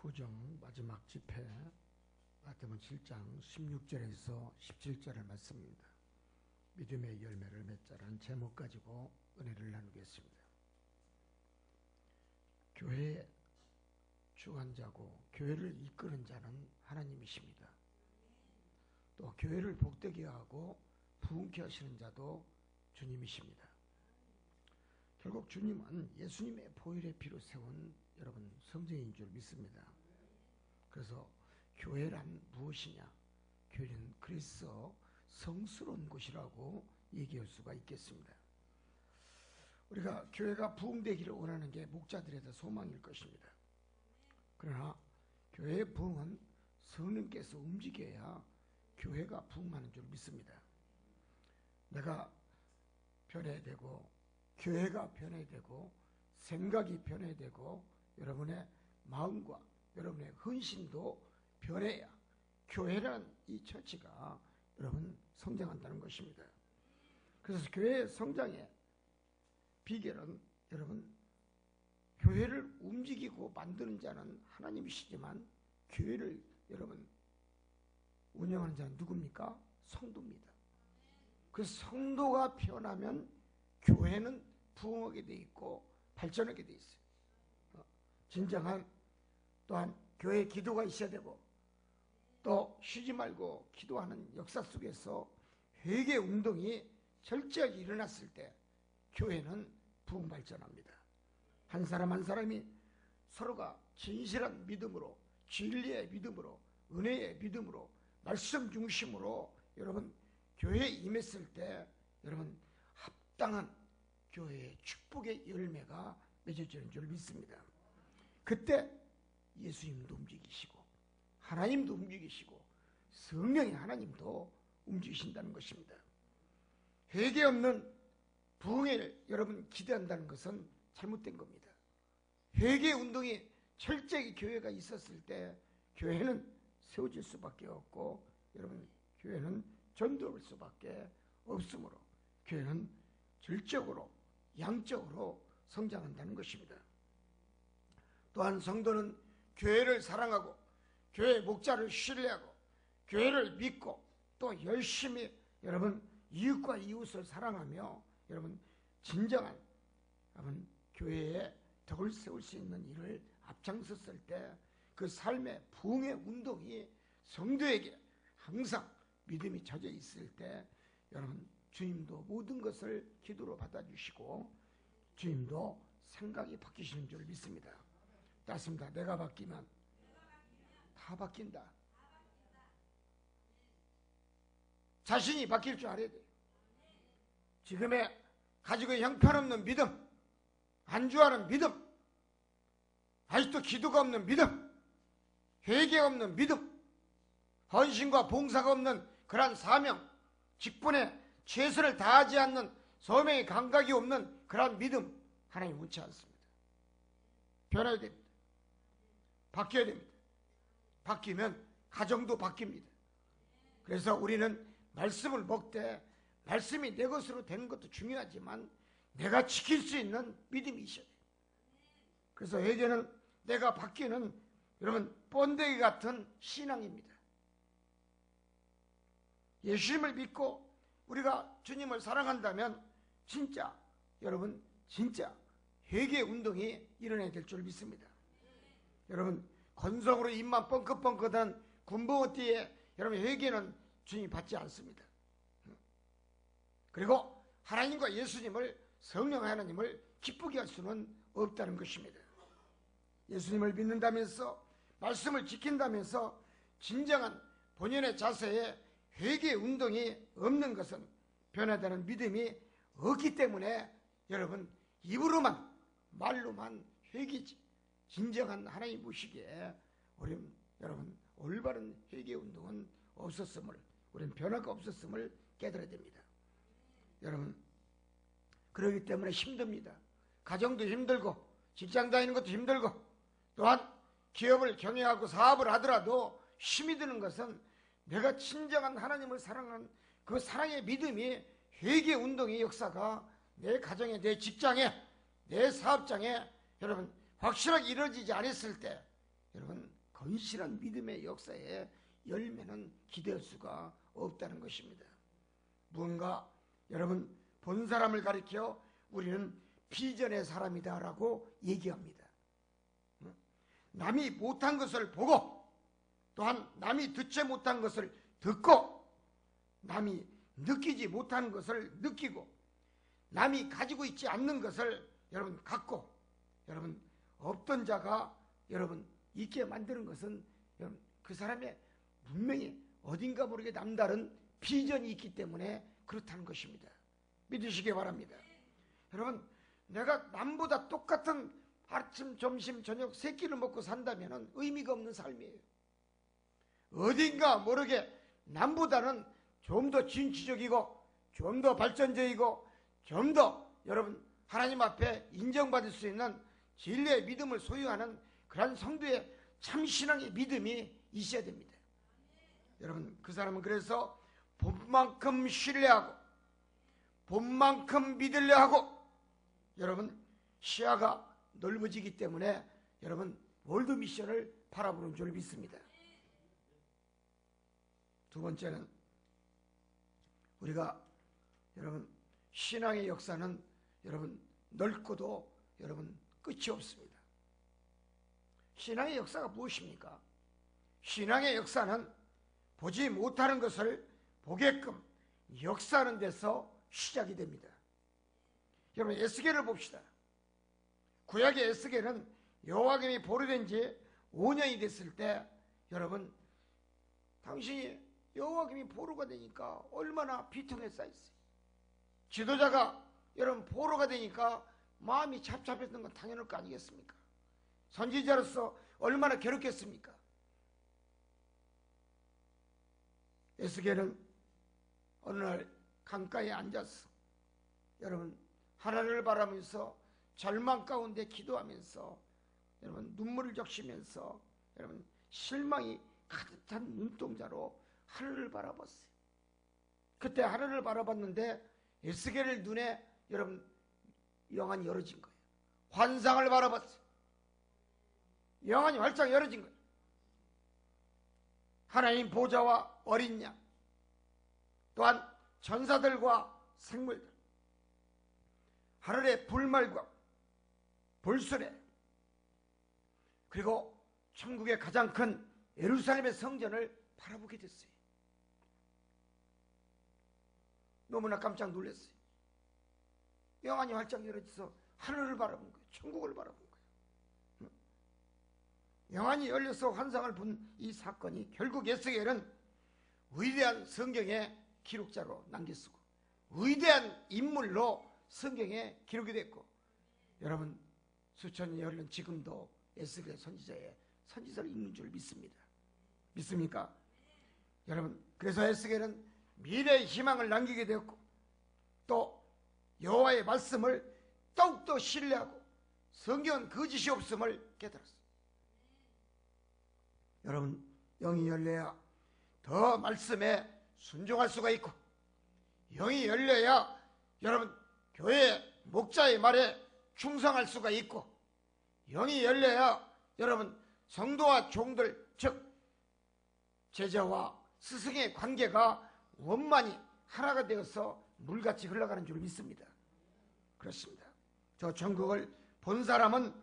구정 마지막 집회 마태복음 7장 16절에서 17절의 말씀입니다. 믿음의 열매를 맺자라는 제목 가지고 은혜를 나누겠습니다. 교회의 주관자고 교회를 이끄는 자는 하나님이십니다. 또 교회를 복되게 하고 부흥케 하시는 자도 주님이십니다. 결국 주님은 예수님의 보혈의 피로 세운 여러분 성전인 줄 믿습니다. 그래서 교회란 무엇이냐? 교회는 그리스도 성스러운 곳이라고 얘기할 수가 있겠습니다. 우리가 교회가 부흥되기를 원하는 게 목자들의 소망일 것입니다. 그러나 교회의 부흥은 성령께서 움직여야 교회가 부흥하는 줄 믿습니다. 내가 변해야 되고 교회가 변해야 되고 생각이 변해야 되고 여러분의 마음과 여러분의 헌신도 변해야 교회라는 이 처치가 여러분 성장한다는 것입니다. 그래서 교회의 성장의 비결은 여러분 교회를 움직이고 만드는 자는 하나님이시지만 교회를 여러분 운영하는 자는 누굽니까? 성도입니다. 그 성도가 변하면 교회는 부흥하게 돼 있고 발전하게 돼 있어요. 진정한 또한 교회 기도가 있어야 되고 또 쉬지 말고 기도하는 역사 속에서 회개 운동이 철저하게 일어났을 때 교회는 부흥 발전합니다. 한 사람 한 사람이 서로가 진실한 믿음으로 진리의 믿음으로 은혜의 믿음으로 말씀 중심으로 여러분 교회에 임했을 때 여러분 합당한 교회의 축복의 열매가 맺어지는 줄 믿습니다. 그때 예수님도 움직이시고 하나님도 움직이시고 성령의 하나님도 움직이신다는 것입니다. 회개 없는 부흥을 여러분 기대한다는 것은 잘못된 겁니다. 회개 운동이 철저히 교회가 있었을 때 교회는 세워질 수밖에 없고 여러분 교회는 전도할 수밖에 없으므로 교회는 질적으로 양적으로 성장한다는 것입니다. 또한 성도는 교회를 사랑하고 교회 목자를 신뢰하고 교회를 믿고 또 열심히 여러분 이웃과 이웃을 사랑하며 여러분 진정한 여러분 교회에 덕을 세울 수 있는 일을 앞장섰을 때 그 삶의 부흥의 운동이 성도에게 항상 믿음이 젖어 있을 때 여러분 주님도 모든 것을 기도로 받아주시고 주님도 생각이 바뀌시는 줄 믿습니다. 따습니다. 내가 바뀌면 다 바뀐다. 자신이 바뀔 줄 알아야 돼요. 지금의 가지고 형편없는 믿음, 안주하는 믿음, 아직도 기도가 없는 믿음, 회개가 없는 믿음, 헌신과 봉사가 없는 그러한 사명, 직분에 최선을 다하지 않는 소명의 감각이 없는 그러한 믿음 하나님 원치 않습니다. 변해야 됩니다. 바뀌어야 됩니다. 바뀌면 가정도 바뀝니다. 그래서 우리는 말씀을 먹되 말씀이 내 것으로 되는 것도 중요하지만 내가 지킬 수 있는 믿음이 있어야 돼요. 그래서 회개는 내가 바뀌는 여러분 번데기 같은 신앙입니다. 예수님을 믿고 우리가 주님을 사랑한다면 진짜 여러분 진짜 회개 운동이 일어나야 될 줄 믿습니다. 여러분 건성으로 입만 뻥긋뻥긋한 군복어띠에 여러분 회개는 주님이 받지 않습니다. 그리고 하나님과 예수님을 성령 하나님을 기쁘게 할 수는 없다는 것입니다. 예수님을 믿는다면서 말씀을 지킨다면서 진정한 본연의 자세에 회개 운동이 없는 것은 변화되는 믿음이 없기 때문에 여러분 입으로만 말로만 회개지 진정한 하나님 보시기에 우리 여러분 올바른 회개 운동은 없었음을 우리는 변화가 없었음을 깨달아야 됩니다. 여러분 그러기 때문에 힘듭니다. 가정도 힘들고 직장 다니는 것도 힘들고 또한 기업을 경영하고 사업을 하더라도 힘이 드는 것은 내가 진정한 하나님을 사랑하는 그 사랑의 믿음이 회개 운동의 역사가 내 가정에 내 직장에 내 사업장에 여러분 확실하게 이루어지지 않았을 때 여러분 건실한 믿음의 역사에 열매는 기대할 수가 없다는 것입니다. 무언가 여러분 본 사람을 가리켜 우리는 비전의 사람이다 라고 얘기합니다. 남이 못한 것을 보고 또한 남이 듣지 못한 것을 듣고 남이 느끼지 못한 것을 느끼고 남이 가지고 있지 않는 것을 여러분 갖고 여러분 없던 자가 여러분 있게 만드는 것은 여러분 그 사람의 분명히 어딘가 모르게 남다른 비전이 있기 때문에 그렇다는 것입니다. 믿으시기 바랍니다. 여러분 내가 남보다 똑같은 아침, 점심, 저녁 세 끼를 먹고 산다면 의미가 없는 삶이에요. 어딘가 모르게 남보다는 좀 더 진취적이고 좀 더 발전적이고 좀 더 여러분 하나님 앞에 인정받을 수 있는 진리의 믿음을 소유하는 그런 성도의 참신앙의 믿음이 있어야 됩니다. 여러분 그 사람은 그래서 본만큼 신뢰하고 본만큼 믿으려 하고 여러분 시야가 넓어지기 때문에 여러분 월드미션을 바라보는 줄 믿습니다. 두 번째는 우리가 여러분 신앙의 역사는 여러분 넓고도 여러분 끝이 없습니다. 신앙의 역사가 무엇입니까? 신앙의 역사는 보지 못하는 것을 보게끔 역사하는 데서 시작이 됩니다. 여러분 에스겔을 봅시다. 구약의 에스겔은 여호와김이 보류된 지 5년이 됐을 때 여러분 당신이 여호와김이 보루가 되니까 얼마나 비통에 쌓였어요. 지도자가 여러분 보루가 되니까 마음이 잡잡했던 건 당연할 거 아니겠습니까? 선지자로서 얼마나 괴롭겠습니까? 에스겔은 어느 날 강가에 앉아서 여러분 하나님을 바라면서 절망 가운데 기도하면서 여러분 눈물을 적시면서 여러분 실망이 가득한 눈동자로 하늘을 바라봤어요. 그때 하늘을 바라봤는데 에스겔의 눈에 여러분 영안이 열어진 거예요. 환상을 바라봤어요. 영안이 활짝 열어진 거예요. 하나님 보좌와 어린 양 또한 전사들과 생물들 하늘의 불말과 불수레 그리고 천국의 가장 큰 예루살렘의 성전을 바라보게 됐어요. 너무나 깜짝 놀랐어요. 영안이 활짝 열어져서 하늘을 바라본 거예요. 천국을 바라본 거예요. 영안이 열려서 환상을 본 이 사건이 결국 에스겔은 위대한 성경의 기록자로 남겼고 위대한 인물로 성경에 기록이 됐고 여러분 수천 년이 흘른 지금도 에스겔 선지자의 선지서를 읽는 줄 믿습니다. 믿습니까? 여러분 그래서 에스겔은 미래의 희망을 남기게 되었고 또 여호와의 말씀을 더욱더 신뢰하고 성경은 거짓이 없음을 깨달았어요. 여러분 영이 열려야 더 말씀에 순종할 수가 있고 영이 열려야 여러분 교회 목자의 말에 충성할 수가 있고 영이 열려야 여러분 성도와 종들 즉 제자와 스승의 관계가 원만히 하나가 되어서 물같이 흘러가는 줄 믿습니다. 그렇습니다. 저 천국을 본 사람은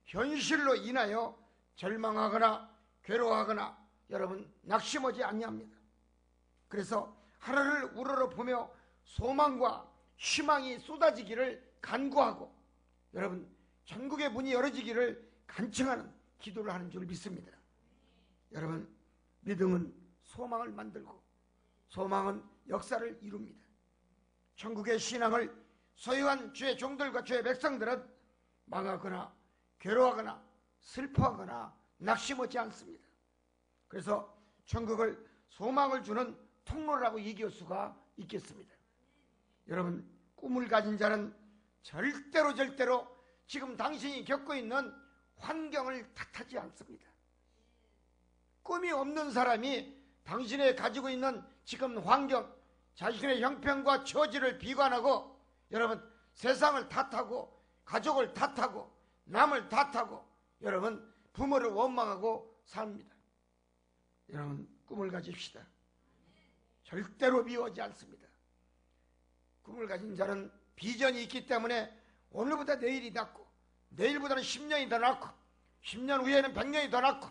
현실로 인하여 절망하거나 괴로워하거나 여러분 낙심하지 아니합니다. 그래서 하늘을 우러러보며 소망과 희망이 쏟아지기를 간구하고 여러분 천국의 문이 열어지기를 간청하는 기도를 하는 줄 믿습니다. 여러분 믿음은 소망을 만들고 소망은 역사를 이룹니다. 천국의 신앙을 소유한 주의 종들과 주의 백성들은 망하거나 괴로워하거나 슬퍼하거나 낙심하지 않습니다. 그래서 천국을 소망을 주는 통로라고 얘기할 수가 있겠습니다. 여러분 꿈을 가진 자는 절대로 지금 당신이 겪고 있는 환경을 탓하지 않습니다. 꿈이 없는 사람이 당신이 가지고 있는 지금 환경, 자신의 형편과 처지를 비관하고 여러분 세상을 탓하고 가족을 탓하고 남을 탓하고 여러분 부모를 원망하고 삽니다. 여러분, 꿈을 가집시다. 절대로 미워하지 않습니다. 꿈을 가진 자는 비전이 있기 때문에 오늘보다 내일이 낫고, 내일보다는 10년이 더 낫고, 10년 후에는 100년이 더 낫고,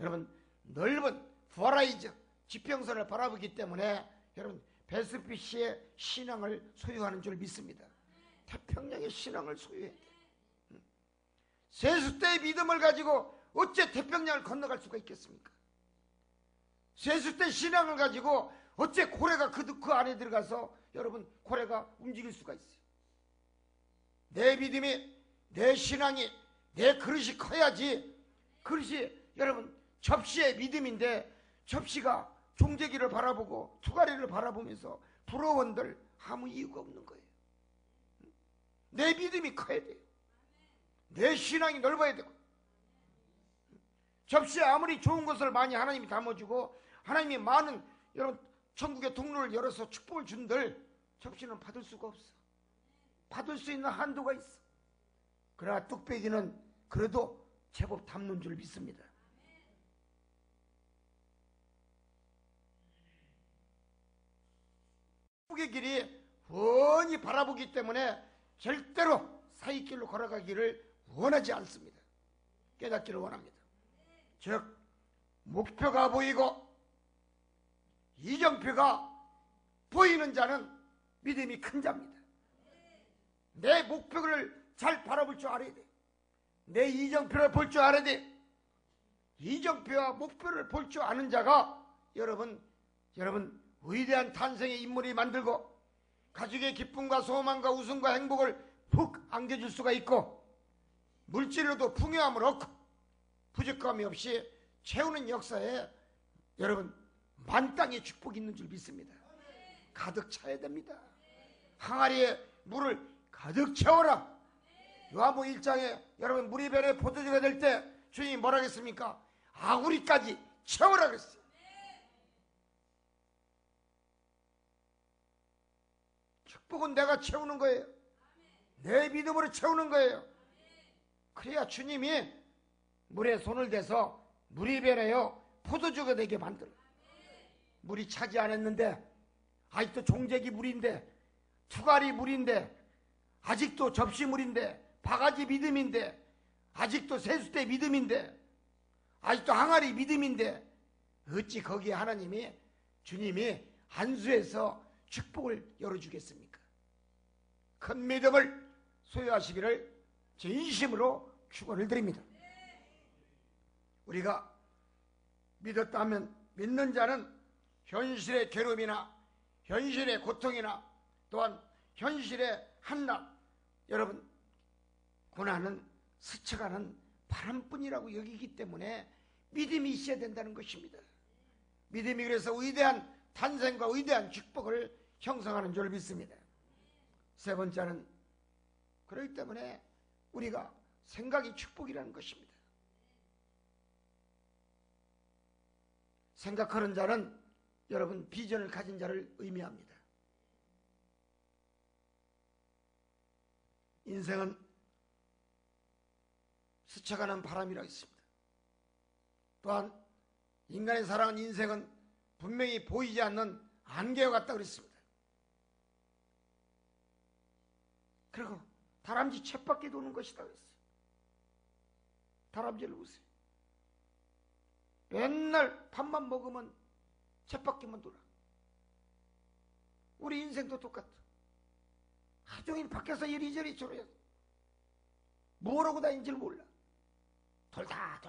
여러분, 넓은 호라이즌 지평선을 바라보기 때문에 여러분, 베스피시의 신앙을 소유하는 줄 믿습니다. 태평양의 신앙을 소유해야 돼. 세숫대의 믿음을 가지고 어째 태평양을 건너갈 수가 있겠습니까? 세숫대 신앙을 가지고 어째 고래가 그 안에 들어가서 여러분, 고래가 움직일 수가 있어요. 내 믿음이, 내 신앙이, 내 그릇이 커야지. 그릇이 여러분 접시의 믿음인데, 접시가 종재기를 바라보고 투가리를 바라보면서 부러운들 아무 이유가 없는 거예요. 내 믿음이 커야 돼요. 내 신앙이 넓어야 되고, 접시에 아무리 좋은 것을 많이 하나님이 담아주고 하나님이 많은 여러분 천국의 통로를 열어서 축복을 준들 접시는 받을 수가 없어. 받을 수 있는 한도가 있어. 그러나 뚝배기는 그래도 제법 담는 줄 믿습니다. 축복의 길이 훤히 바라보기 때문에 절대로 사이길로 걸어가기를 원하지 않습니다. 깨닫기를 원합니다. 즉, 목표가 보이고 이정표가 보이는 자는 믿음이 큰 자입니다. 내 목표를 잘 바라볼 줄 알아야 돼. 내 이정표를 볼 줄 알아야 돼. 이정표와 목표를 볼 줄 아는 자가 여러분 위대한 탄생의 인물이 만들고 가족의 기쁨과 소망과 웃음과 행복을 푹 안겨줄 수가 있고, 물질로도 풍요함을 얻고 부족함이 없이 채우는 역사에 여러분 만땅의 축복이 있는 줄 믿습니다. 가득 차야 됩니다. 항아리에 물을 가득 채워라. 요한복음 1장에 여러분 물이 배에 포도주가 될 때 주님이 뭐라 했습니까? 아구리까지 채워라 그랬어요. 축복은 내가 채우는 거예요. 내 믿음으로 채우는 거예요. 그래야 주님이 물에 손을 대서 물이 배내요 포도주가 되게 만들어. 물이 차지 않았는데, 아직도 종재기 물인데, 투가리 물인데, 아직도 접시 물인데, 바가지 믿음인데, 아직도 세숫대 믿음인데, 아직도 항아리 믿음인데, 어찌 거기에 하나님이, 주님이 안수해서 축복을 열어주겠습니까? 큰 믿음을 소유하시기를 진심으로 축원을 드립니다. 우리가 믿었다면, 믿는 자는 현실의 괴로움이나 현실의 고통이나 또한 현실의 한낮, 여러분 고난은 스쳐가는 바람뿐이라고 여기기 때문에 믿음이 있어야 된다는 것입니다. 믿음이 그래서 위대한 탄생과 위대한 축복을 형성하는 줄 믿습니다. 세 번째는 그렇기 때문에 우리가 생각이 축복이라는 것입니다. 생각하는 자는 여러분 비전을 가진 자를 의미합니다. 인생은 스쳐가는 바람이라고 했습니다. 또한 인간의 살아가는 인생은 분명히 보이지 않는 안개와 같다고 그랬습니다. 그리고 다람쥐 쳇바퀴 도는 것이다 그랬어요. 다람쥐를 보세요. 맨날 밥만 먹으면 쳇바퀴만 돌아. 우리 인생도 똑같아. 하루 종일 밖에서 이리저리 저리 뭐라고 다니는지 몰라. 돌다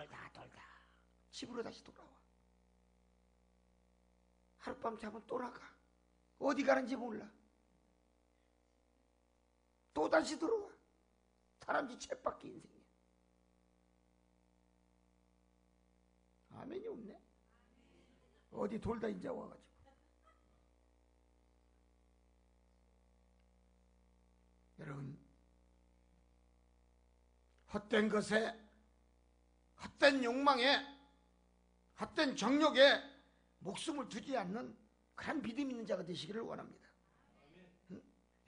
집으로 다시 돌아와. 하룻밤 자면 또 나가. 어디 가는지 몰라. 또 다시 들어와. 다람쥐 쳇바퀴 인생이야. 아멘이 없네. 어디 돌다 이제 와가지고. 여러분, 헛된 것에, 헛된 욕망에, 헛된 정욕에 목숨을 두지 않는 그런 믿음 있는 자가 되시기를 원합니다.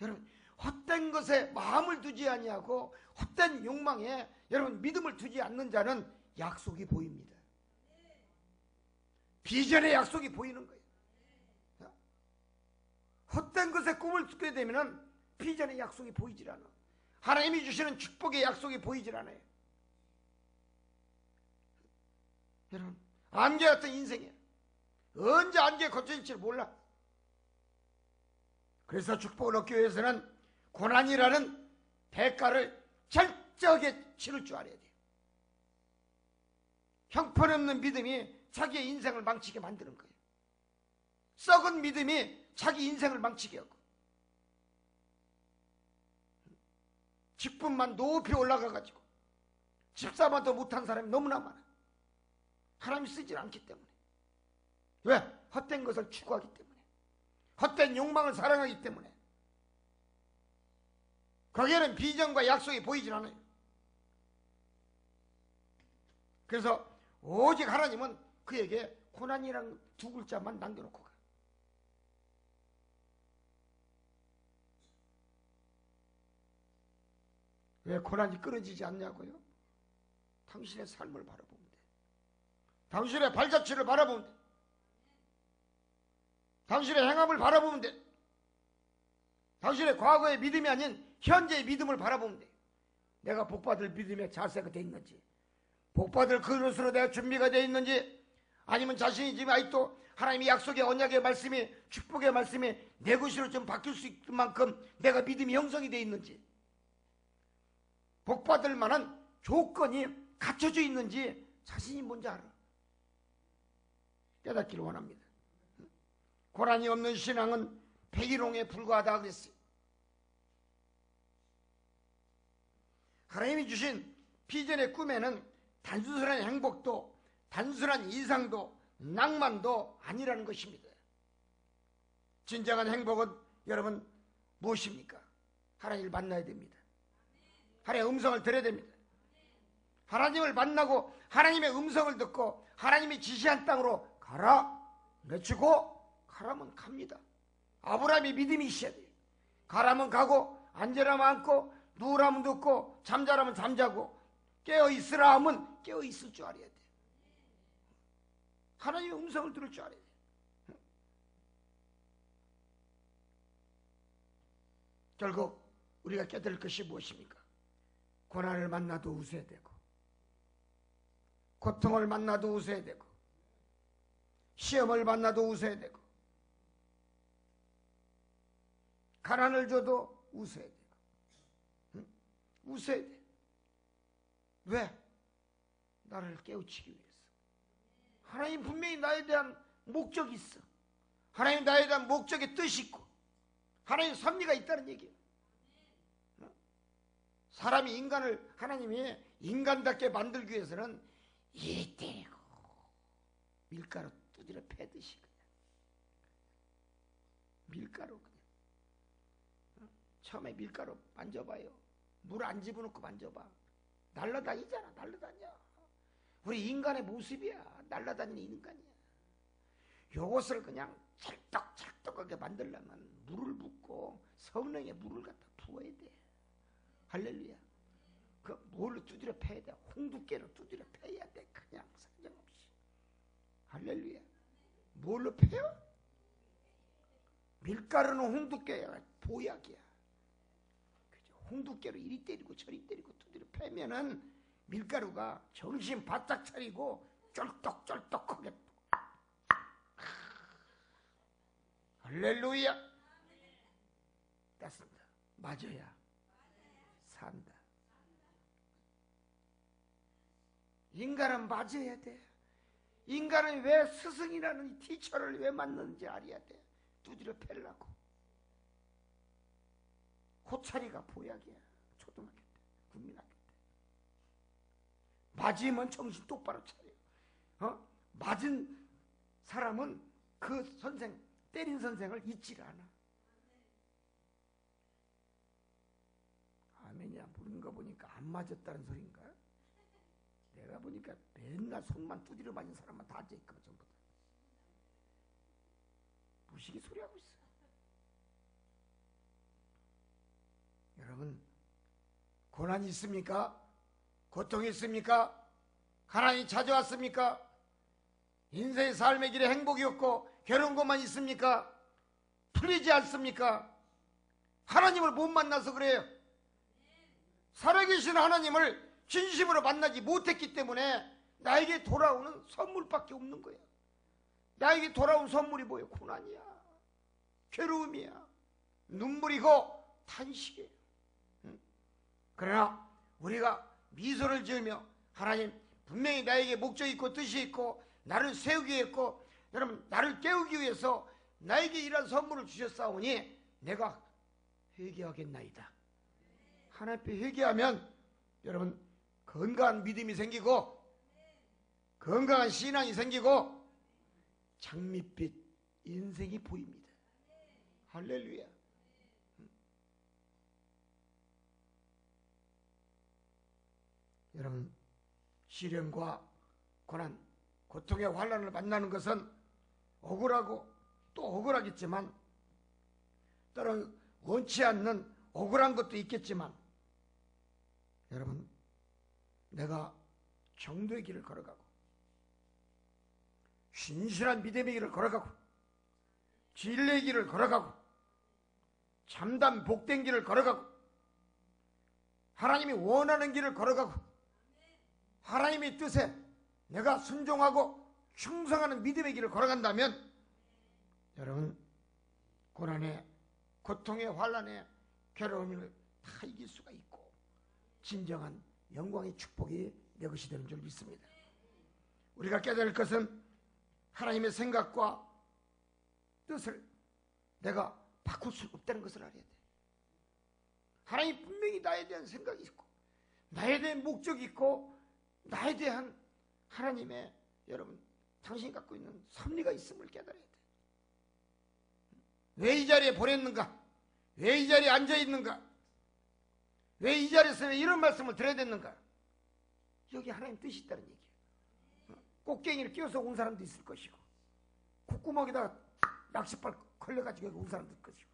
여러분, 헛된 것에 마음을 두지 아니하고 헛된 욕망에 여러분 믿음을 두지 않는 자는 약속이 보입니다. 비전의 약속이 보이는 거예요. 헛된 것에 꿈을 꾸게 되면 비전의 약속이 보이질 않아. 하나님이 주시는 축복의 약속이 보이질 않아요. 여러분, 안개 같은 인생이에요. 언제 안개에 걷혀질지 몰라. 그래서 축복을 얻기 위해서는 고난이라는 대가를 철저하게 치를 줄 알아야 돼요. 형편없는 믿음이 자기의 인생을 망치게 만드는 거예요. 썩은 믿음이 자기 인생을 망치게 하고, 직분만 높이 올라가가지고 집사만 더 못한 사람이 너무나 많아. 하나님이 쓰질 않기 때문에. 왜? 헛된 것을 추구하기 때문에, 헛된 욕망을 사랑하기 때문에. 거기에는 비전과 약속이 보이질 않아요. 그래서 오직 하나님은 그에게 고난이라는 두 글자만 남겨놓고 가. 왜 고난이 끊어지지 않냐고요? 당신의 삶을 바라보면 돼. 당신의 발자취를 바라보면 돼. 당신의 행함을 바라보면 돼. 당신의 과거의 믿음이 아닌 현재의 믿음을 바라보면 돼. 내가 복받을 믿음의 자세가 돼 있는지, 복받을 그릇으로 내가 준비가 돼 있는지, 아니면 자신이 지금 아직도 하나님의 약속의 언약의 말씀이, 축복의 말씀이 내 것으로 좀 바뀔 수 있을 만큼 내가 믿음이 형성이 돼 있는지, 복받을 만한 조건이 갖춰져 있는지 자신이 뭔지 알아. 깨닫기를 원합니다. 고난이 없는 신앙은 백일홍에 불과하다 그랬어요. 하나님이 주신 비전의 꿈에는 단순한 행복도, 단순한 이상도, 낭만도 아니라는 것입니다. 진정한 행복은 여러분 무엇입니까? 하나님을 만나야 됩니다. 하나님의 음성을 들어야 됩니다. 하나님을 만나고 하나님의 음성을 듣고 하나님이 지시한 땅으로 가라 외치고, 가라면 갑니다. 아브라함이 믿음이 있어야 돼요. 가라면 가고, 앉으라면 앉고, 누우라면 눕고, 잠자라면 잠자고, 깨어있으라 하면 깨어있을 줄 알아야 돼요. 하나님의 음성을 들을 줄 알아야 돼요. 결국 우리가 깨달을 것이 무엇입니까? 고난을 만나도 웃어야 되고, 고통을 만나도 웃어야 되고, 시험을 만나도 웃어야 되고, 가난을 줘도 웃어야 되고, 응? 웃어야 돼. 왜? 나를 깨우치기 위해서. 하나님 분명히 나에 대한 목적이 있어. 하나님 나에 대한 목적의 뜻이 있고, 하나님 섭리가 있다는 얘기예요. 사람이 인간을, 하나님이 인간답게 만들기 위해서는 이 때리고 밀가루 두드려 패듯이 그냥 밀가루 그냥 처음에 밀가루 만져봐요. 물 안 집어넣고 만져봐. 날라다니잖아. 날라다녀. 우리 인간의 모습이야. 날라다니는 인간이야. 요것을 그냥 찰떡찰떡하게 만들려면 물을 붓고 성령의 물을 갖다 부어야 돼. 할렐루야. 그 뭘로 두드려 패야 돼? 홍두깨로 두드려 패야 돼. 그냥 사정없이. 할렐루야. 뭘로 패요? 밀가루는 홍두깨야. 보약이야. 그죠? 홍두깨로 이리 때리고 저리 때리고 두드려 패면은 밀가루가 정신 바짝 차리고 쫄떡쫄떡하게. 할렐루야. 됐습니다. 맞아야 산다. 인간은 맞아야 돼. 인간은 왜 스승이라는 티처를 왜 만드는지 알아야 돼. 두드려 패려고. 호차리가 보약이야. 초등학교 때, 국민학교 때. 맞으면 정신 똑바로 차려. 맞은 사람은 그 선생, 때린 선생을 잊질 않아. 아멘이야. 부르는 거 보니까 안 맞았다는 소린가? 내가 보니까 맨날 손만 두드려 맞은 사람만 다 앉아있거든. 전부 다. 무식이 소리하고 있어. 여러분, 고난이 있습니까? 고통이 있습니까? 가난이 찾아왔습니까? 인생의 삶의 길에 행복이 없고 괴로운 것만 있습니까? 풀리지 않습니까? 하나님을 못 만나서 그래요. 살아계신 하나님을 진심으로 만나지 못했기 때문에 나에게 돌아오는 선물밖에 없는 거야. 나에게 돌아온 선물이 뭐예요? 고난이야, 괴로움이야, 눈물이고 탄식이에요. 그러나 우리가 미소를 지으며 하나님 분명히 나에게 목적이 있고 뜻이 있고 나를 세우기 했고 여러분 나를 깨우기 위해서 나에게 이런 선물을 주셨사오니 내가 회개하겠나이다. 하나님 앞에 회개하면 여러분 건강한 믿음이 생기고 건강한 신앙이 생기고 장밋빛 인생이 보입니다. 할렐루야. 여러분 시련과 고난, 고통의 환난을 만나는 것은 억울하고 또 억울하겠지만 때로는 원치 않는 억울한 것도 있겠지만 여러분 내가 정도의 길을 걸어가고 신실한 믿음의 길을 걸어가고 진리의 길을 걸어가고 참담 복된 길을 걸어가고 하나님이 원하는 길을 걸어가고 하나님의 뜻에 내가 순종하고 충성하는 믿음의 길을 걸어간다면 여러분 고난에 고통의 환난에 괴로움을 다 이길 수가 있고 진정한 영광의 축복이 내 것이 되는 줄 믿습니다. 우리가 깨달을 것은 하나님의 생각과 뜻을 내가 바꿀 수 없다는 것을 알아야 돼. 하나님 분명히 나에 대한 생각이 있고 나에 대한 목적이 있고 나에 대한 하나님의 여러분 당신이 갖고 있는 섭리가 있음을 깨달아야 돼. 왜 이 자리에 보냈는가? 왜 이 자리에 앉아있는가? 왜 이 자리에서 왜 이런 말씀을 드려야 됐는가? 여기 하나님 뜻이 있다는 얘기예요. 꽃갱이를 끼워서 온 사람도 있을 것이고 콧구멍에다 낚싯발 걸려가지고 여기 온 사람도 있을 것이고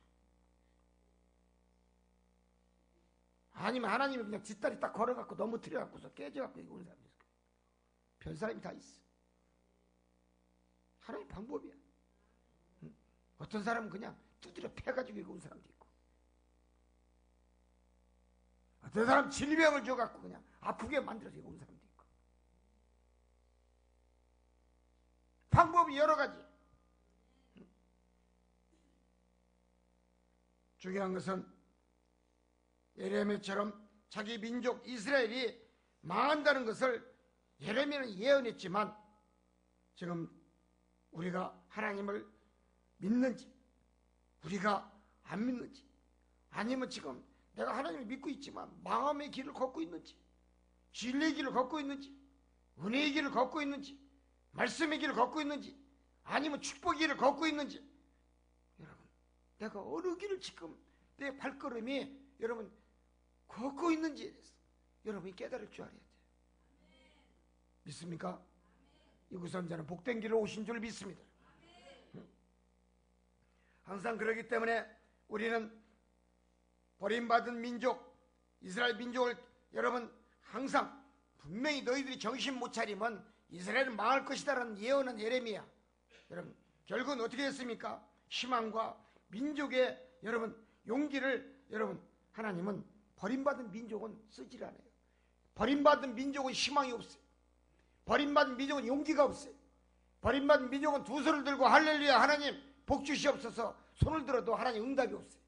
아니면 하나님이 그냥 뒷다리 딱 걸어갖고 넘어뜨려갖고서 깨져갖고 여기 온 사람도 있을 거예요. 별 사람이 다 있어. 하나님 방법이야. 어떤 사람은 그냥 두드려 패가지고 여기 온 사람도 있고 어떤 사람은 질병을 줘갖고 그냥 아프게 만들어서 여기 온 사람도 있고 방법이 여러 가지. 중요한 것은 예레미야처럼 자기 민족 이스라엘이 망한다는 것을 예레미야는 예언했지만 지금 우리가 하나님을 믿는지 우리가 안 믿는지 아니면 지금 내가 하나님을 믿고 있지만 망함의 길을 걷고 있는지 진리의 길을 걷고 있는지 은혜의 길을 걷고 있는지 말씀의 길을 걷고 있는지 아니면 축복의 길을 걷고 있는지 여러분 내가 어느 길을 지금 내 발걸음이 여러분 걷고 있는지에 대해서 여러분이 깨달을 줄 알아야 돼요. 믿습니까? 이 구선자는 복된 길로 오신 줄 믿습니다. 항상 그러기 때문에 우리는 버림받은 민족 이스라엘 민족을 여러분 항상 분명히 너희들이 정신 못 차리면 이스라엘은 망할 것이다라는 예언은 예레미야. 여러분 결국은 어떻게 됐습니까? 희망과 민족의 여러분 용기를 여러분 하나님은 버림받은 민족은 쓰질 않아요. 버림받은 민족은 희망이 없어요. 버림받은 민족은 용기가 없어요. 버림받은 민족은 두 손을 들고 할렐루야 하나님 복 주시옵소서 손을 들어도 하나님 응답이 없어요.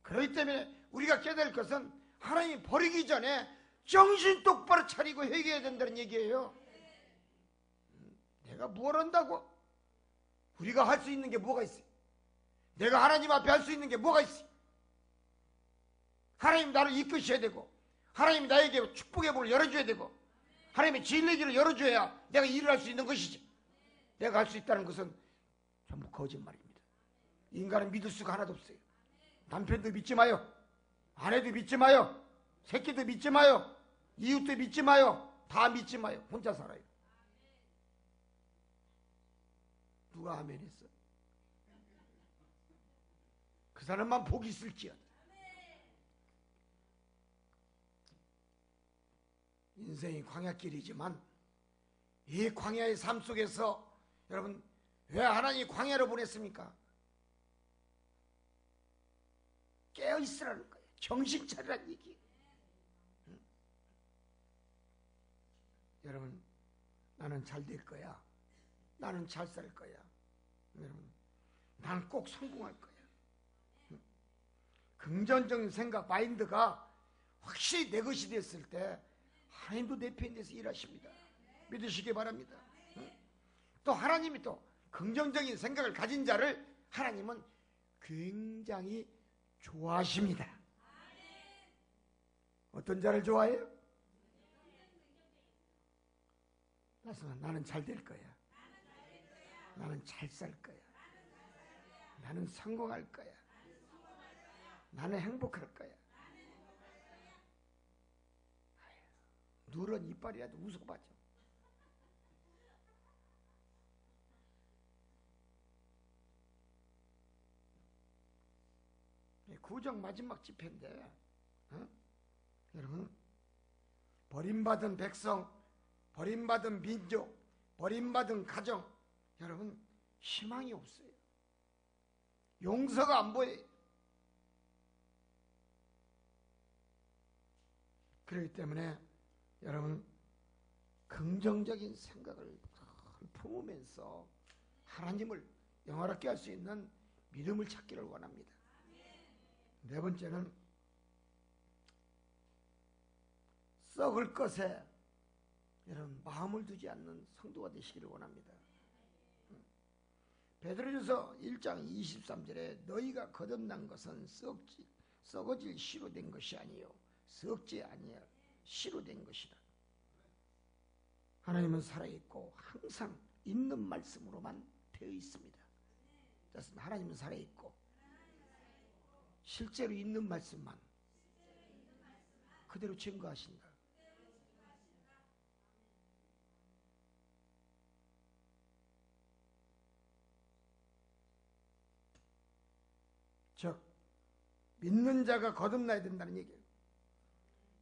그렇기 때문에 우리가 깨달을 것은 하나님이 버리기 전에 정신 똑바로 차리고 회개해야 된다는 얘기예요. 내가 뭘 한다고? 우리가 할 수 있는 게 뭐가 있어요? 내가 하나님 앞에 할 수 있는 게 뭐가 있어요? 하나님 나를 이끄셔야 되고 하나님이 나에게 축복의 문을 열어줘야 되고 하나님의 진리의 길을 열어줘야 내가 일을 할 수 있는 것이지. 내가 할 수 있다는 것은 전부 거짓말입니다. 인간은 믿을 수가 하나도 없어요. 남편도 믿지 마요. 아내도 믿지 마요. 새끼도 믿지 마요. 이웃도 믿지 마요. 다 믿지 마요. 혼자 살아요. 누가 아멘 했어? 그 사람만 복이 있을지어다. 인생이 광야길이지만 이 광야의 삶 속에서 여러분 왜 하나님이 광야로 보냈습니까? 깨어있으라는 거예요. 정신 차리라는 얘기예요. 여러분, 나는 잘 될 거야. 나는 잘 살 거야. 여러분, 나는 꼭 성공할 거야. 긍정적인 생각, 마인드가 확실히 내 것이 됐을 때 하나님도 내 편에 대해서 일하십니다. 믿으시기 바랍니다. 또 하나님이 또 긍정적인 생각을 가진 자를 하나님은 굉장히 좋아하십니다. 어떤 자를 좋아해요? 나는 잘 될 거야. 나는 잘 살 거야. 나는 성공할 거야. 나는 행복할 거야. 누런 이빨이라도 웃어봐죠. 구정 마지막 집회인데 여러분, 버림받은 백성, 버림받은 민족, 버림받은 가정, 여러분 희망이 없어요. 용서가 안 보여요. 그렇기 때문에 여러분 긍정적인 생각을 품으면서 하나님을 영화롭게 할 수 있는 믿음을 찾기를 원합니다. 네 번째는 썩을 것에 여러분 마음을 두지 않는 성도가 되시기를 원합니다. 베드로전서 1장 23절에 너희가 거듭난 것은 썩어질 씨로 된 것이 아니요 썩지 아니할 씨로 된 것이다. 하나님은 살아있고 항상 있는 말씀으로만 되어 있습니다. 하나님은 살아있고 실제로 있는 말씀만 그대로 증거하신다. 즉 믿는 자가 거듭나야 된다는 얘기예요.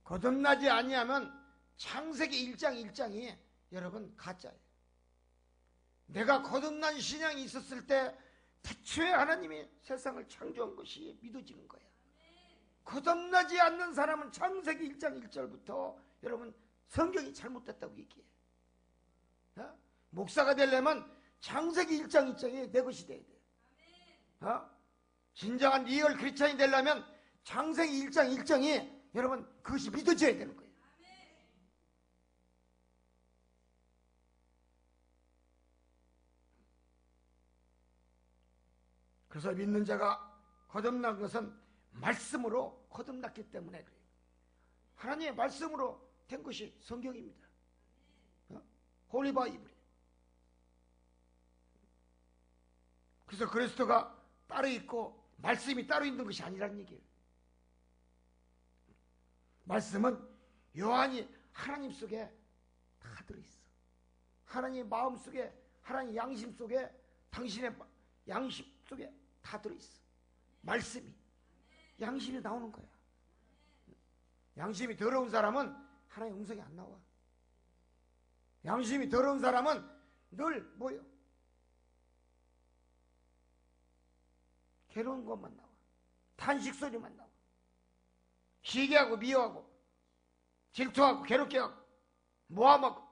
거듭나지 아니하면 창세기 1장 1장이 여러분 가짜예요. 내가 거듭난 신앙이 있었을 때 태초에 하나님이 세상을 창조한 것이 믿어지는 거야. 거듭나지 않는 사람은 창세기 1장 1절부터 여러분 성경이 잘못됐다고 얘기해. 목사가 되려면 창세기 1장 1장이 내 것이 돼야 돼. 진정한 리얼 크리스찬이 되려면 창세기 1장 1장이 여러분 그것이 믿어져야 되는 거예요. 그래서 믿는 자가 거듭난 것은 말씀으로 거듭났기 때문에 그래요. 하나님의 말씀으로 된 것이 성경입니다. 홀리 바이블. 그래서 그리스도가 따로 있고 말씀이 따로 있는 것이 아니라는 얘기예요. 말씀은 요한이 하나님 속에 다 들어있어. 하나님의 마음 속에, 하나님의 양심 속에, 당신의 양심 속에 다 들어있어. 말씀이 양심이 나오는 거야. 양심이 더러운 사람은 하나님의 음성이 안 나와. 양심이 더러운 사람은 늘 뭐요? 괴로운 것만 나와. 탄식 소리만 나와. 시기하고 미워하고 질투하고 괴롭게 하고 모함하고.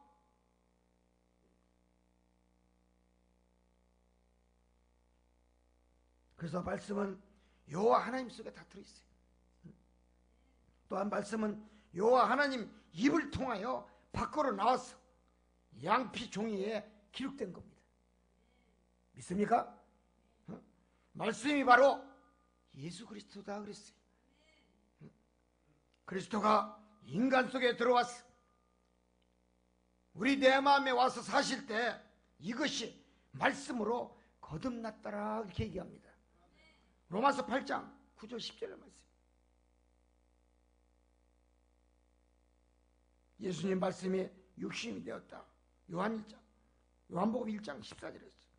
그래서 말씀은 여호와 하나님 속에 다 들어있어요. 또한 말씀은 여호와 하나님 입을 통하여 밖으로 나와서 양피 종이에 기록된 겁니다. 믿습니까? 말씀이 바로 예수 그리스도다 그랬어요. 그리스도가 인간 속에 들어왔어. 우리 내 마음에 와서 사실 때 이것이 말씀으로 거듭났더라 이렇게 얘기합니다. 로마서 8장 9절 10절의 말씀. 예수님 말씀이 육신이 되었다. 요한복음 1장 14절에 있어요.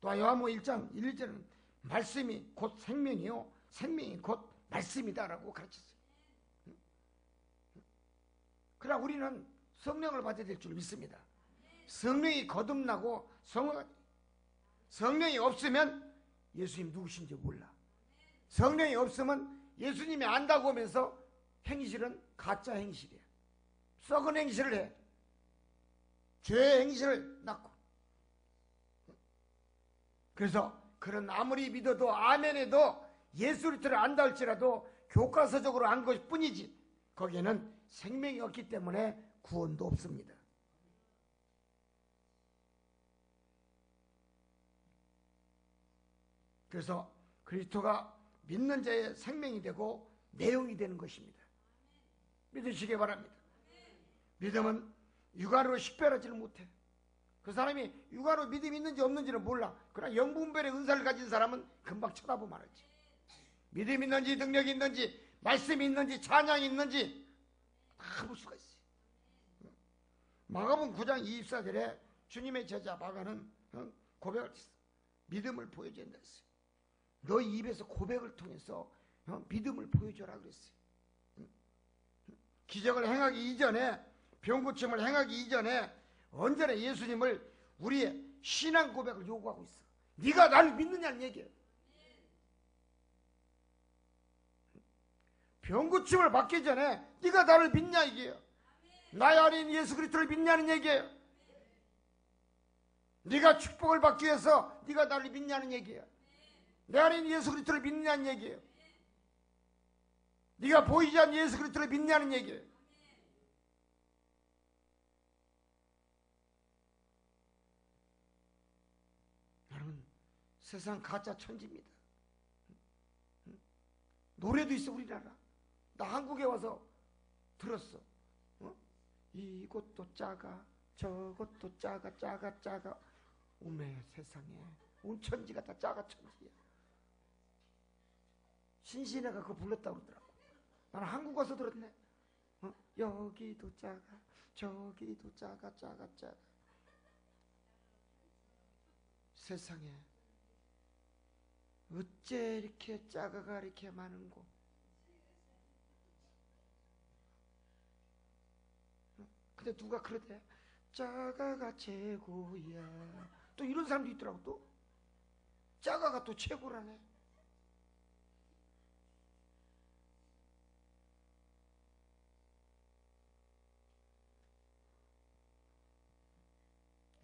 또 요한복음 1장 1, 2절은 말씀이 곧 생명이요 생명이 곧 말씀이다라고 가르쳤어요. 그러나 우리는 성령을 받아야 될 줄 믿습니다. 성령이 거듭나고 성령이 없으면 예수님 누구신지 몰라. 성령이 없으면 예수님이 안다고 하면서 행실은 가짜 행실이야. 썩은 행실을 해. 죄의 행실을 낳고. 그래서 그런 아무리 믿어도 아멘해도 예수 그리스도를 안다 할지라도 교과서적으로 안 것일 뿐이지 거기에는 생명이 없기 때문에 구원도 없습니다. 그래서 그리스도가 믿는 자의 생명이 되고 내용이 되는 것입니다. 믿으시기 바랍니다. 믿음은 육안으로 식별하지를 못해. 그 사람이 육안으로 믿음이 있는지 없는지는 몰라. 그러나 영분별의 은사를 가진 사람은 금방 쳐다보면 알지. 믿음이 있는지 능력이 있는지 말씀이 있는지 찬양이 있는지 다 볼 수가 있어요. 마가복음 9장 24절에 주님의 제자 마가는 고백을 했어. 믿음을 보여줘야 된다 했어요. 너희 입에서 고백을 통해서 믿음을 보여줘라 그랬어요. 기적을 행하기 이전에 병 고침을 행하기 이전에 언제나 예수님을 우리의 신앙 고백을 요구하고 있어. 네가 나를 믿느냐는 얘기예요. 병 고침을 받기 전에 네가 나를 믿냐 이게요. 나의 아닌 예수 그리스도를 믿냐는 얘기예요. 네가 축복을 받기 위해서 네가 나를 믿냐는 얘기예요. 내 아닌 예수 그리스도를 믿냐는 얘기예요. 네가 보이지 않는 예수 그리스도를 믿냐는 얘기예요. 여러분, 세상 가짜 천지입니다. 노래도 있어 우리나라. 나 한국에 와서 들었어. 이것도 작아 저것도 작아 오메 세상에 온 천지가 다 작아 천지야. 신신애가 그거 불렀다고 그러더라고. 나는 한국 와서 들었네. 여기도 작아 저기도 작아 세상에 어째 이렇게 작아가 이렇게 많은고. 근데 누가 그러대. 작아가 최고야. 또 이런 사람도 있더라고. 또 작아가 또 최고라네.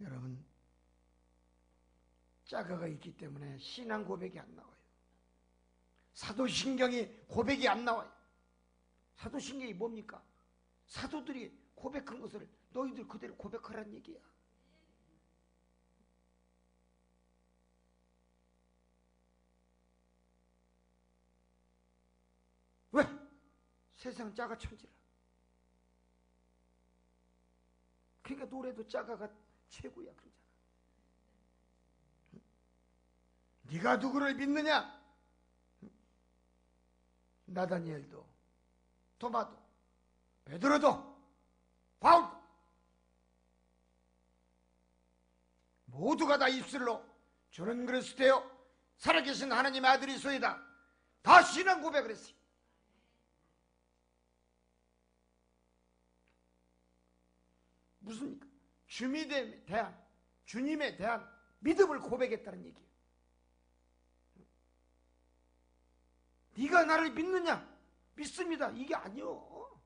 여러분, 작아가 있기 때문에 신앙 고백이 안 나와요. 사도신경이 고백이 안 나와요. 사도신경이 뭡니까? 사도들이 고백한 것을 너희들 그대로 고백하라는 얘기야. 왜? 세상 작아 천지라. 그러니까 노래도 작아가 최고야 그러잖아. 네가 누구를 믿느냐? 나다니엘도 도마도 베드로도 바울도 모두가 다 입술로 주는 그리스도요 살아계신 하나님의 아들이소이다 다 신앙 고백을 했어요. 무슨 주님에 대한 믿음을 고백했다는 얘기예요. 네가 나를 믿느냐? 믿습니다. 이게 아니요.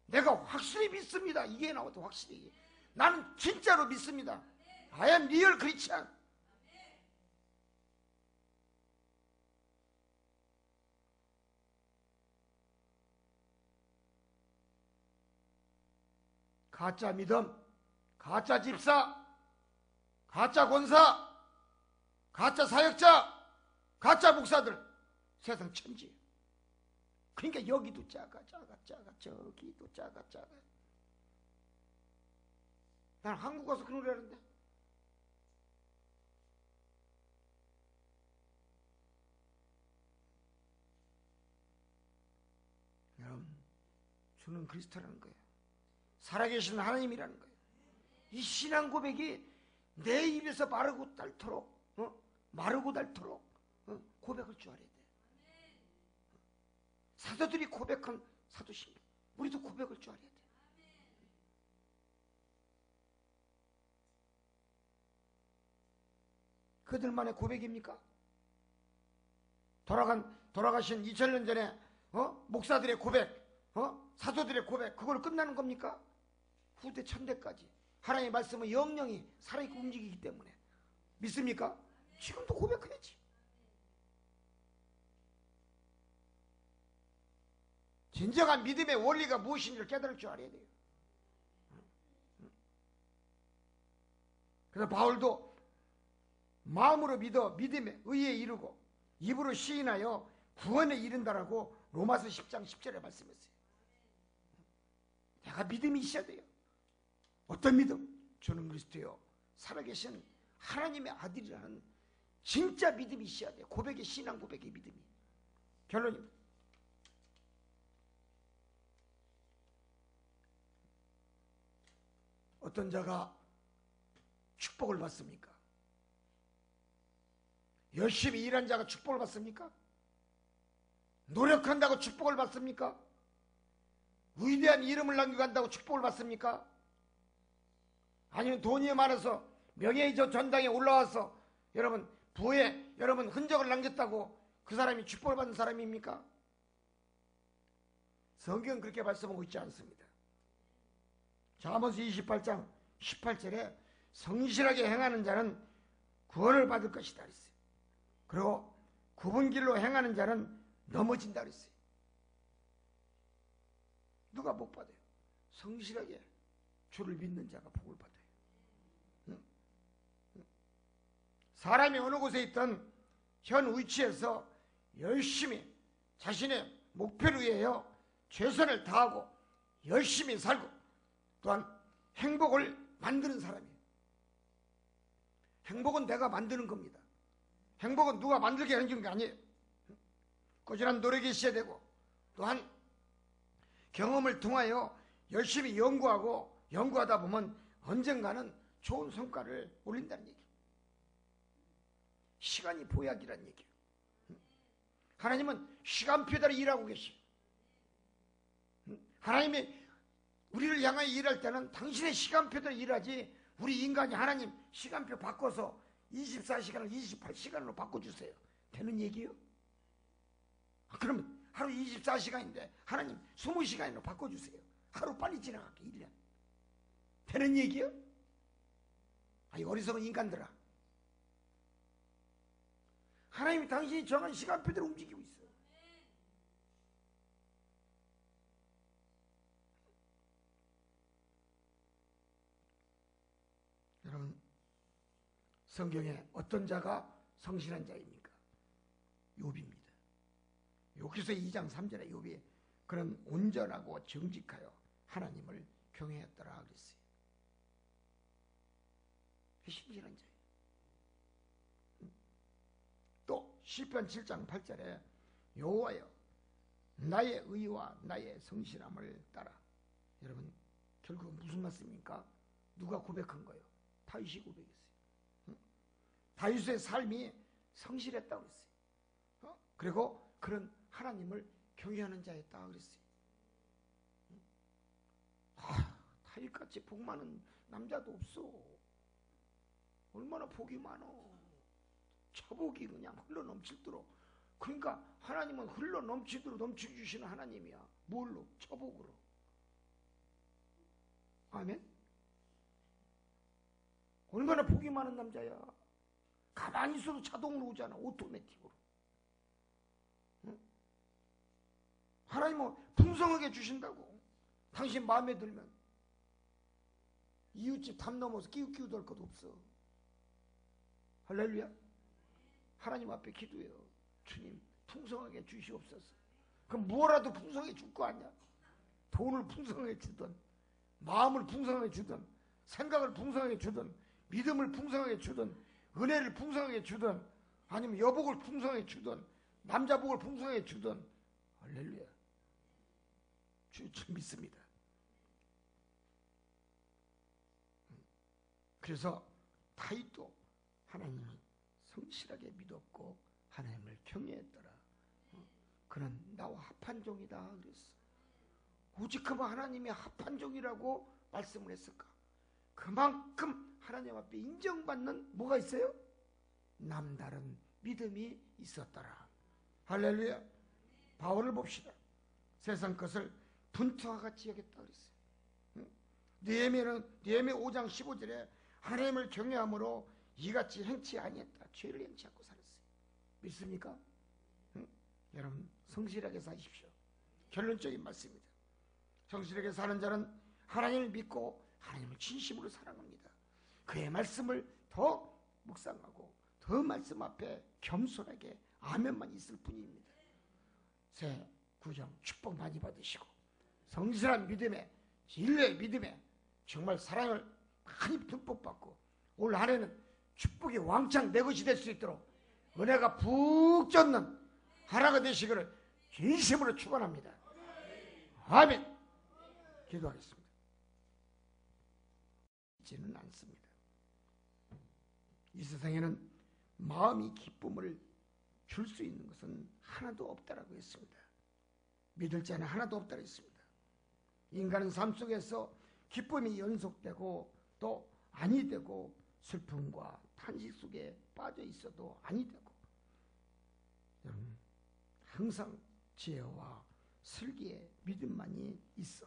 내가 확실히 믿습니다. 이게 나와도 확실히. 나는 진짜로 믿습니다. I am real Christian. 가짜 믿음, 가짜 집사, 가짜 권사, 가짜 사역자, 가짜 목사들 세상 천지. 그러니까 여기도 작아 저기도 작아. 난 한국 가서 그런 걸 하는데 여러분 주는 그리스도라는 거예요. 살아계신 하나님이라는 거예요. 이 신앙 고백이 내 입에서 마르고 닳도록 고백할 줄 알아야 돼. 사도들이 고백한 사도신경 우리도 고백할 줄 알아야 돼. 그들만의 고백입니까? 돌아가신 2000년 전에 목사들의 고백, 사도들의 고백, 그걸로 끝나는 겁니까? 후대 천대까지 하나님의 말씀은 영영이 살아있고 움직이기 때문에 믿습니까? 지금도 고백해야지. 진정한 믿음의 원리가 무엇인지를 깨달을 줄 알아야 돼요. 그래서 바울도 마음으로 믿어 믿음에 의에 이르고 입으로 시인하여 구원에 이른다라고 로마서 10장 10절에 말씀했어요. 내가 믿음이 있어야 돼요. 어떤 믿음? 주는 그리스도요 살아계신 하나님의 아들이라는 진짜 믿음이 있어야 돼요. 고백의 신앙 고백의 믿음이. 결론입니다. 어떤 자가 축복을 받습니까? 열심히 일한 자가 축복을 받습니까? 노력한다고 축복을 받습니까? 위대한 이름을 남겨간다고 축복을 받습니까? 아니면 돈이 많아서 명예의 저 전당에 올라와서 여러분 부에 여러분 흔적을 남겼다고 그 사람이 축복을 받는 사람입니까? 성경은 그렇게 말씀하고 있지 않습니다. 자, 아모스 28장 18절에 성실하게 행하는 자는 구원을 받을 것이다 그랬어요. 그리고 굽은 길로 행하는 자는 넘어진다 그랬어요. 누가 복 받아요? 성실하게 주를 믿는 자가 복을 받아요. 사람이 어느 곳에 있던 현 위치에서 열심히 자신의 목표를 위하여 최선을 다하고 열심히 살고 또한 행복을 만드는 사람이에요. 행복은 내가 만드는 겁니다. 행복은 누가 만들게 하는 게 아니에요. 꾸준한 노력이 있어야 되고 또한 경험을 통하여 열심히 연구하다 보면 언젠가는 좋은 성과를 올린다는 얘기예요. 시간이 보약이라는 얘기예요. 하나님은 시간표대로 일하고 계시요. 하나님이 우리를 향하여 일할 때는 당신의 시간표대로 일하지 우리 인간이 하나님 시간표 바꿔서 24시간을 28시간으로 바꿔주세요. 되는 얘기예요? 그러면 하루 24시간인데 하나님 20시간으로 바꿔주세요. 하루 빨리 지나가게 1년. 되는 얘기예요? 이 어리석은 인간들아. 하나님이 당신이 정한 시간표대로 움직이고 있어요. 여러분, 성경에 어떤 자가 성실한 자입니까? 욥입니다. 욥기서 2장 3절에 욥이 그런 온전하고 정직하여 하나님을 경외했더라 그랬어요. 신실한 자예요. 또 시편 7장 8절에 여호와여 나의 의와 나의 성실함을 따라. 여러분 결국 무슨 말씀입니까? 누가 고백한 거예요? 다윗이 고백했어요. 다윗의 삶이 성실했다고 그랬어요. 그리고 그런 하나님을 경외하는 자였다 그랬어요. 다윗같이 복 많은 남자도 없어. 얼마나 복이 많어. 처복이 그냥 흘러 넘치도록. 그러니까 하나님은 흘러 넘치도록 넘쳐주시는 하나님이야. 뭘로? 처복으로. 아멘. 얼마나 복이 많은 남자야. 가만히 있어도 자동으로 오잖아. 오토매틱으로. 응? 하나님은 풍성하게 주신다고. 당신 마음에 들면 이웃집 담 넘어서 끼우끼우 될 것도 없어. 할렐루야. 하나님 앞에 기도해요. 주님 풍성하게 주시옵소서. 그럼 뭐라도 풍성하게 줄 거 아니야. 돈을 풍성하게 주든 마음을 풍성하게 주든 생각을 풍성하게 주든 믿음을 풍성하게 주든 은혜를 풍성하게 주든 아니면 여복을 풍성하게 주든 남자복을 풍성하게 주든. 할렐루야. 주 믿습니다. 그래서 다윗도 하나님을 성실하게 믿었고 하나님을 경외했더라. 그는 나와 합한 종이다 그랬어. 오직하면 하나님이 합한 종이라고 말씀을 했을까? 그만큼 하나님 앞에 인정받는 뭐가 있어요? 남다른 믿음이 있었더라. 할렐루야. 바울을 봅시다. 세상 것을 분투와 같이 여겼다 그랬어요. 느헤미야 5장 15절에 하나님을 경외함으로 이같이 행치 아니했다. 죄를 행치 않고 살았어요. 믿습니까? 여러분 성실하게 사십시오. 결론적인 말씀입니다. 성실하게 사는 자는 하나님을 믿고 하나님을 진심으로 사랑합니다. 그의 말씀을 더 묵상하고 더 말씀 앞에 겸손하게 아멘만 있을 뿐입니다. 새 구정 축복 많이 받으시고 성실한 믿음에 진리의 믿음에 정말 사랑을 많이 듬뿍 받고 올 한 해는 축복이 왕창 내 것이 될 수 있도록 은혜가 푹 젖는 하나가 되시기를 진심으로 축원합니다. 아멘. 기도하겠습니다. 있지는 않습니다. 이 세상에는 마음이 기쁨을 줄 수 있는 것은 하나도 없다라고 했습니다. 믿을 자는 하나도 없다고 했습니다. 인간은 삶 속에서 기쁨이 연속되고 또 아니 되고 슬픔과 탄식 속에 빠져 있어도 아니 되고 여러분 항상 지혜와 슬기의 믿음만이 있어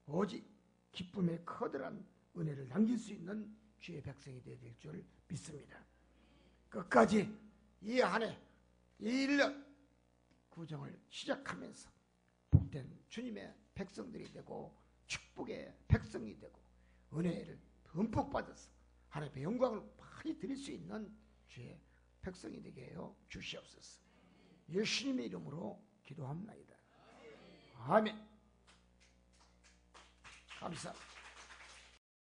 오직 기쁨의 커다란 은혜를 남길 수 있는 주의 백성이 되어야 될 줄 믿습니다. 끝까지 이 한 해, 이 1년 구정을 시작하면서 복된 주님의 백성들이 되고 축복의 백성이 되고 은혜를 듬뿍 받아서 하나님의 영광을 많이 드릴 수 있는 주의 백성이 되게 하여 주시옵소서. 예수님의 이름으로 기도합나이다. 아멘. 감사합니다.